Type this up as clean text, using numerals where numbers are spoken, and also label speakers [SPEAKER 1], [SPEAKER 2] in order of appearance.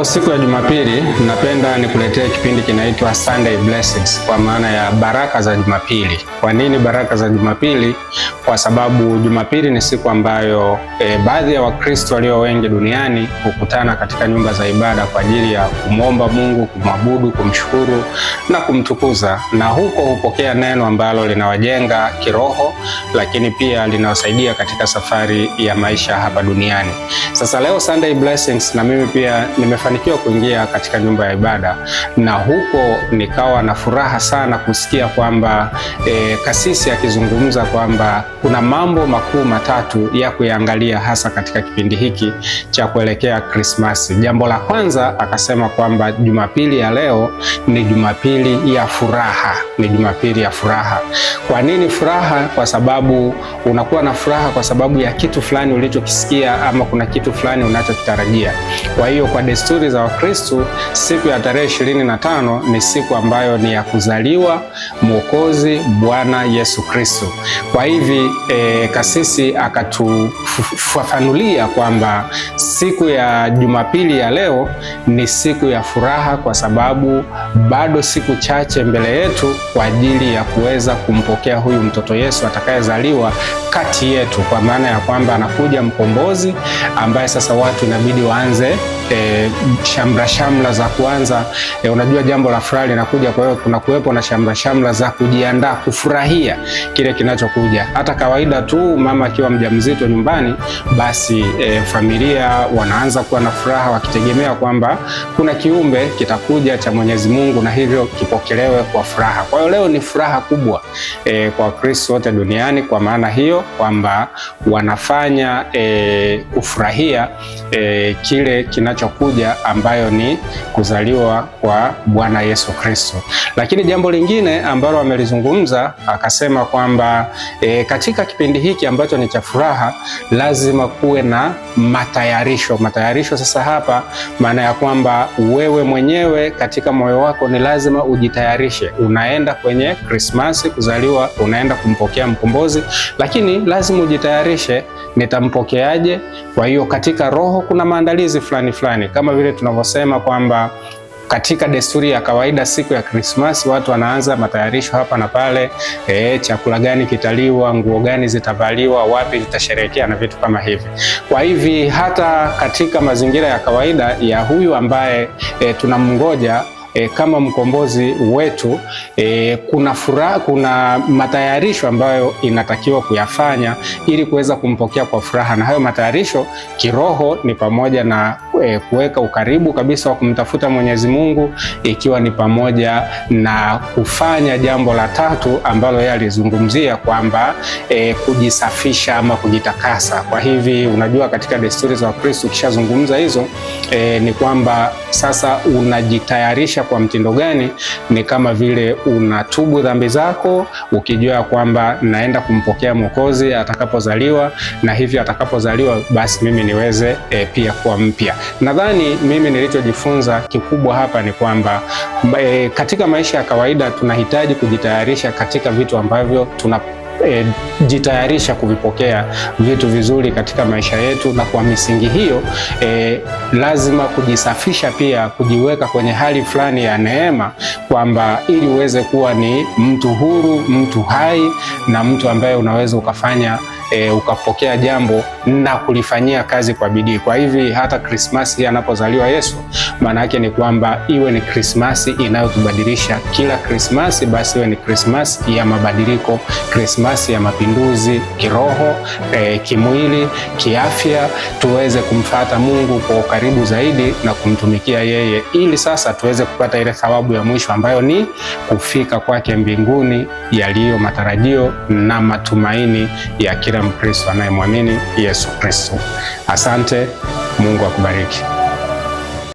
[SPEAKER 1] Leo siku ya Jumapili, napenda nikuletee kipindi kinaitwa Sunday Blessings, kwa maana ya baraka za Jumapili. Kwa nini baraka za Jumapili? Kwa sababu Jumapili ni siku ambayo baadhi ya Wakristo walio wengi duniani hukutana katika nyumba za ibada kwa ajili ya kumwomba Mungu, kumwabudu, kumshukuru na kumtukuza, na huko hupokea neno ambalo linawajenga kiroho, lakini pia linawasaidia katika safari ya maisha hapa duniani. Sasa leo Sunday Blessings, na mimi pia nimefanikiwa kuingia katika nyumba ya ibada, na huko nikawa na furaha sana kusikia kwamba kasisi akizungumza kwamba kuna mambo makuu matatu ya kuyaangalia hasa katika kipindi hiki cha kuelekea Krismasi. Jambo la kwanza akasema kwamba Jumapili ya leo ni Jumapili ya furaha, ni Jumapili ya furaha. Kwa nini furaha? Kwa sababu unakuwa na furaha kwa sababu ya kitu fulani ulichokisikia, ama kuna kitu fulani unachokitarajia. Kwa hiyo kwa desturi za Wakristo, siku ya tarehe 25 ni siku ambayo ni ya kuzaliwa Mwokozi Bwana Yesu Kristo. Kwa hivi kasisi akatufafanulia kwamba siku ya Jumapili ya leo ni siku ya furaha, kwa sababu bado siku chache mbele yetu kwa ajili ya kuweza kumpokea huyu mtoto Yesu atakayezaliwa kati yetu, kwa maana ya kwamba anakuja mkombozi ambaye sasa watu inabidi waanze shamra za kuanza. Unajua jambo la furaha linakuja, kwa hiyo kuna kuwepo na shamra za kujiandaa kufurahia kile kinachokuja. Hata kawaida tu mama akiwa mjamzito nyumbani, basi familia wanaanza kuwa na furaha wakitegemea kwamba kuna kiumbe kitakuja cha Mwenyezi Mungu, na hivyo kipokelewe kwa furaha. Kwa hiyo leo ni furaha kubwa kwa Wakristo wote duniani, kwa maana hiyo kwamba wanafanya kufurahia kile kinachokuja ambayo ni kuzaliwa kwa Bwana Yesu Kristo. Lakini jambo lingine ambalo amelizungumza akasema kwamba katika kipindi hiki ambacho ni cha furaha lazima kuwe na matayarisho. Matayarisho sasa hapa maana ya kwamba wewe mwenyewe katika moyo wako ni lazima ujitayarishe. Unaenda kwenye Krismasi kuzaliwa, unaenda kumpokea mkombozi, lakini lazima ujitayarishe, nitampokeaje? Kwa hiyo katika roho kuna maandalizi fulani kama vile tunavyosema kwamba katika desturi ya kawaida siku ya Krismasi watu wanaanza matayarisho hapa na pale, chakula gani kitaliwa, nguo gani zitavaliwa, wapi zitasherehekea na vitu kama hivi. Kwa hivi hata katika mazingira ya kawaida ya huyu ambaye tunamngoja kama mkombozi wetu, kuna furaha, kuna matayarisho ambayo inatakiwa kuyafanya ili kuweza kumpokea kwa furaha. Na hayo matayarisho kiroho ni pamoja na kuweka ukaribu kabisa wa kumtafuta Mwenyezi Mungu, ikiwa ni pamoja na kufanya jambo la tatu ambalo yeye alizungumzia kwamba kujisafisha ama kujitakasa. Kwa hivi unajua katika desturi za Wakristo ukishazungumza hizo ni kwamba sasa unajitayarisha kwa mtindo gani? Ni kama vile unatubu dhambi zako ukijua kwamba naenda kumpokea Mwokozi atakapozaliwa, na hivyo atakapozaliwa basi mimi niweze pia kuwa mpya. Nadhani mimi nilichojifunza kikubwa hapa ni kwamba katika maisha ya kawaida tunahitaji kujitayarisha katika vitu ambavyo jitayarisha kuvipokea vitu vizuri katika maisha yetu, na kwa misingi hiyo lazima kujisafisha pia, kujiweka kwenye hali fulani ya neema, kwamba ili uweze kuwa ni mtu huru, mtu hai, na mtu ambaye unaweza ukafanya ukapokea jambo na kulifanyia kazi kwa bidii. Kwa hivi hata Krismasi anapozaliwa Yesu, maana yake ni kwamba iwe ni Krismasi inayotubadilisha. Kila Krismasi basi iwe ni Krismasi ya mabadiliko, Krismasi ya mapinduzi kiroho, kimwili, kiafya, tuweze kumfuata Mungu kwa ukaribu zaidi na kumtumikia yeye, ili sasa tuweze kupata ile thawabu ya mwisho ambayo ni kufika kwake mbinguni, yaliyo matarajio na matumaini ya kila Mkristo anayemwamini Yesu Kristo. Asante, Mungu akubariki.